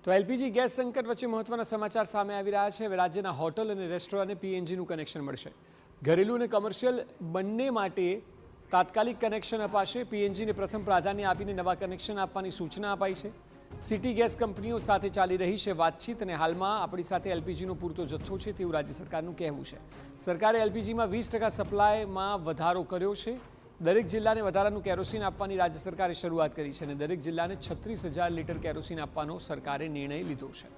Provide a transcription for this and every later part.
તો LPG gas સંકટ વચ્ચે મહત્વના સમાચાર સામે આવી રહ્યા છે। હવે રાજ્યના હોટલ અને રેસ્ટોરન્ટને પીએનજીનું કનેક્શન મળશે। ઘરેલું અને કમર્શિયલ બંને માટે તાત્કાલિક કનેક્શન અપાશે। પીએનજીને પ્રથમ પ્રાધાન્ય આપીને નવા કનેક્શન આપવાની સૂચના અપાઈ છે। સિટી ગેસ કંપનીઓ સાથે ચાલી રહી છે વાતચીત અને હાલમાં આપણી સાથે એલપીજીનો પૂરતો જથ્થો છે તેવું રાજ્ય સરકારનું કહેવું છે। સરકારે એલપીજીમાં 20% સપ્લાયમાં વધારો કર્યો છે। દરેક જિલ્લાને વધારાનું કેરોસીન આપવાની રાજ્ય સરકારે શરૂઆત કરી છે અને દરેક જિલ્લાને 36,000 લીટર કેરોસીન આપવાનો સરકારે નિર્ણય લીધો છે।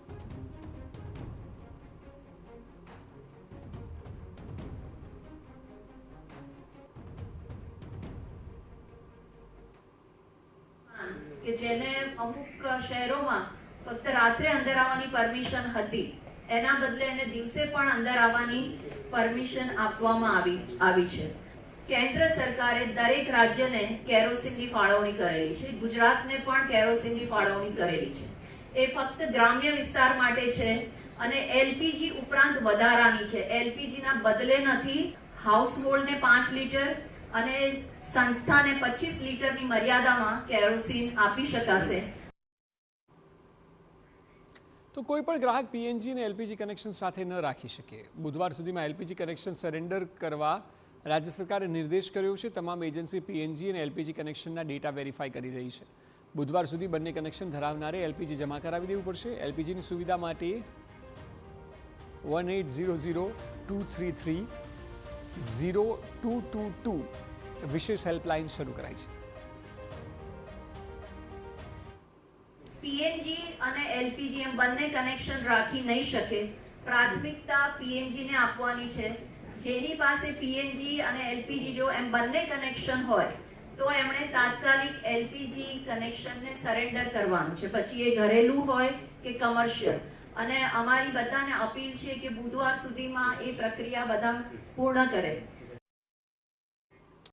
કે જેને અમુક શહેરોમાં ફક્ત રાત્રે અંદર આવવાની પરમિશન હતી એના બદલે એને દિવસે પણ અંદર આવવાની પરમિશન આપવામાં આવી છે। કેન્દ્ર સરકારે દરેક રાજ્યને કેરોસીનની ફાળવણી કરેલી છે। ગુજરાતને પણ કેરોસીનની ફાળવણી કરેલી છે। એ ફક્ત ગ્રામ્ય વિસ્તાર માટે છે અને એલપીજી ઉપરાંત વધારાની છે। એલપીજીના બદલે નથી। હાઉસહોલ્ડને 5 લીટર અને સંસ્થાને 25 લીટરની મર્યાદામાં કેરોસીન આપી શકાશે। તો કોઈ પણ ગ્રાહક પીએનજી અને એલપીજી કનેક્શન સાથે ન રાખી શકે। બુધવાર સુધીમાં એલપીજી કનેક્શન સરેન્ડર કરવા રાજ્ય સરકારે નિર્દેશ કર્યો છે। તમામ એજન્સી પીએનજી અને એલપીજી કનેક્શનના ડેટા વેરીફાઈ કરી રહી છે। બુધવાર સુધી બંને કનેક્શન ધરાવનારે એલપીજી જમા કરાવી દેવું પડશે। એલપીજીની સુવિધા માટે 1800-233-0222 વિશેષ હેલ્પલાઇન શરૂ કરાઈ છે। પીએનજી અને એલપીજી એમ બંને કનેક્શન રાખી નહીં શકે। પ્રાથમિકતા પીએનજી ને આપવાની છે। જેની પાસે પીએનજી અને એલપીજી જો એમ બંને કનેક્શન હોય તો એમણે તાત્કાલિક એલપીજી કનેક્શનને સરેન્ડર કરવાનું છે। પછી એ ઘરેલું હોય કે કમર્શિયલ। અને અમારી બધાને અપીલ છે કે બુધવાર સુધીમાં એ પ્રક્રિયા બધા પૂર્ણ કરે।